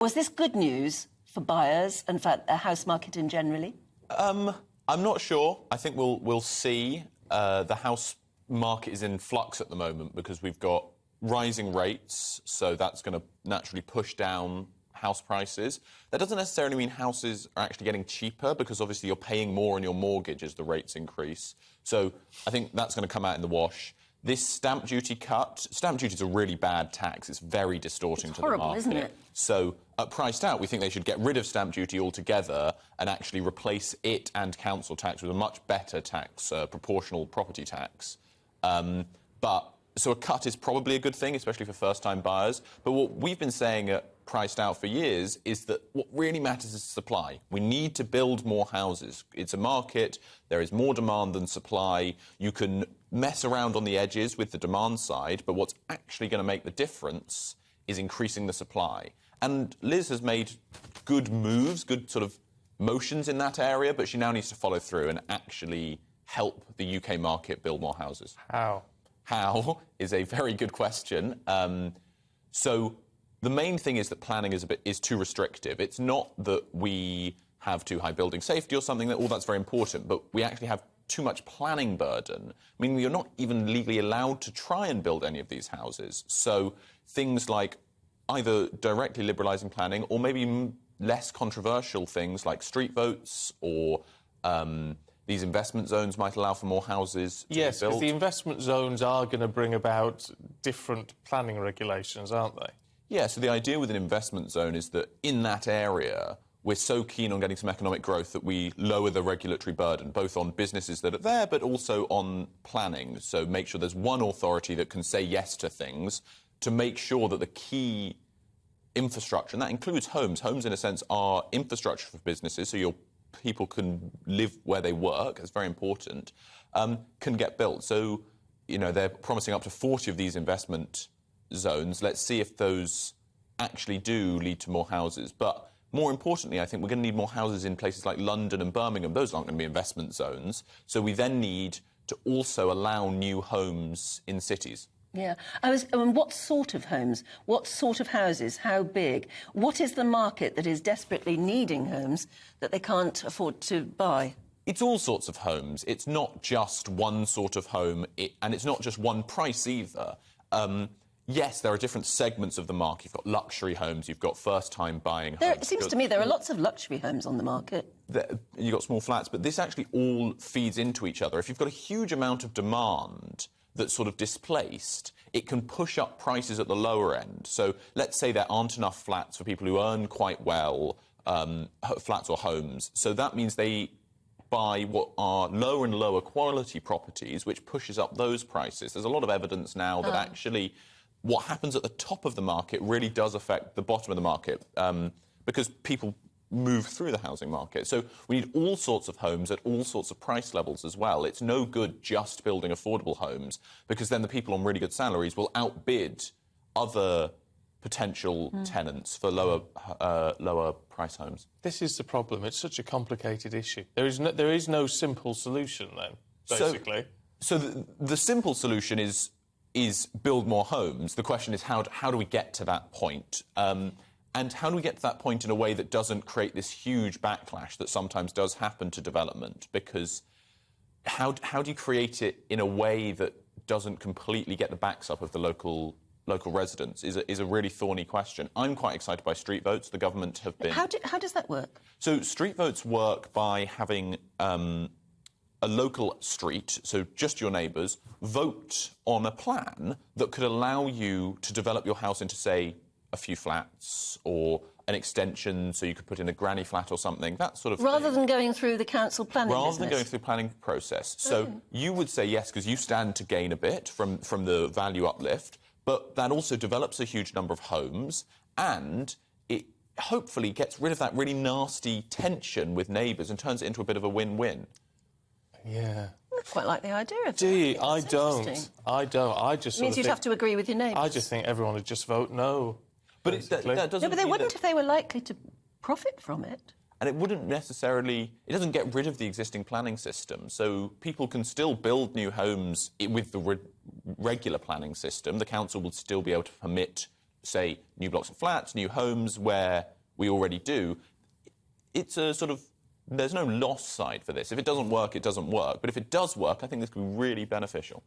Was this good news for buyers and for the house market in generally? I'm not sure. I think we'll see. The house market is in flux at the moment because we've got rising rates, so that's going to naturally push down house prices. That doesn't necessarily mean houses are actually getting cheaper because obviously you're paying more on your mortgage as the rates increase. So I think that's going to come out in the wash. This stamp duty cut, stamp duty is a really bad tax. It's very distorting to the market. Isn't it? So priced out, we think they should get rid of stamp duty altogether and actually replace it and council tax with a much better tax, proportional property tax. So a cut is probably a good thing, especially for first-time buyers. But what we've been saying at Priced Out for years is that what really matters is supply. We need to build more houses. It's a market. There is more demand than supply. You can mess around on the edges with the demand side, but what's actually going to make the difference is increasing the supply. And Liz has made good moves, good sort of motions in that area, but she now needs to follow through and actually help the UK market build more houses. How is a very good question. So the main thing is that planning is too restrictive. It's not that we have too high building safety or something, all that's very important, but we actually have too much planning burden. I mean, you're not even legally allowed to try and build any of these houses. So things like either directly liberalising planning or maybe less controversial things like street votes or these investment zones might allow for more houses to be built. Yes, because the investment zones are going to bring about different planning regulations, aren't they? Yeah, so the idea with an investment zone is that in that area, we're so keen on getting some economic growth that we lower the regulatory burden, both on businesses that are there, but also on planning. So make sure there's one authority that can say yes to things to make sure that the key infrastructure, and that includes homes. Homes, in a sense, are infrastructure for businesses, so your people can live where they work, that's very important, can get built. So, you know, they're promising up to 40 of these investment zones. Let's see if those actually do lead to more houses. But more importantly, I think we're going to need more houses in places like London and Birmingham. Those aren't going to be investment zones. So we then need to also allow new homes in cities. Yeah. What sort of homes? What sort of houses? How big? What is the market that is desperately needing homes that they can't afford to buy? It's all sorts of homes. It's not just one sort of home, and it's not just one price either. Yes, there are different segments of the market. You've got luxury homes, you've got first-time buying homes. It seems to me there are lots of luxury homes on the market. You've got small flats, but this actually all feeds into each other. If you've got a huge amount of demand that's sort of displaced, it can push up prices at the lower end. So let's say there aren't enough flats for people who earn quite well, flats or homes. So that means they buy what are lower and lower quality properties, which pushes up those prices. There's a lot of evidence now that actually what happens at the top of the market really does affect the bottom of the market because people move through the housing market. So we need all sorts of homes at all sorts of price levels as well. It's no good just building affordable homes because then the people on really good salaries will outbid other potential tenants for lower price homes. This is the problem. It's such a complicated issue. There is no simple solution then, basically. So the simple solution is build more homes. The question is how do we get to that point? And how do we get to that point in a way that doesn't create this huge backlash that sometimes does happen to development? Because how do you create it in a way that doesn't completely get the backs up of the local residents is a really thorny question. I'm quite excited by street votes. The government have been... How does that work? So street votes work by having a local street, so just your neighbours, vote on a plan that could allow you to develop your house into, say, a few flats or an extension so you could put in a granny flat or something, that sort of Rather thing. than going through the council planning Rather business. than going through the planning process. So you would say yes because you stand to gain a bit from the value uplift, but that also develops a huge number of homes and it hopefully gets rid of that really nasty tension with neighbours and turns it into a bit of a win-win. I Yeah. quite like the idea of that. Do you? I don't. I just It means you'd have to agree with your neighbours. I just think everyone would just vote no. But that doesn't... No, but they wouldn't if they were likely to profit from it. And it wouldn't necessarily... It doesn't get rid of the existing planning system. So people can still build new homes with the regular planning system. The council will still be able to permit say, new blocks of flats, new homes where we already do, it's a sort of, there's no loss side for this. If it doesn't work, it doesn't work. But if it does work, I think this could be really beneficial.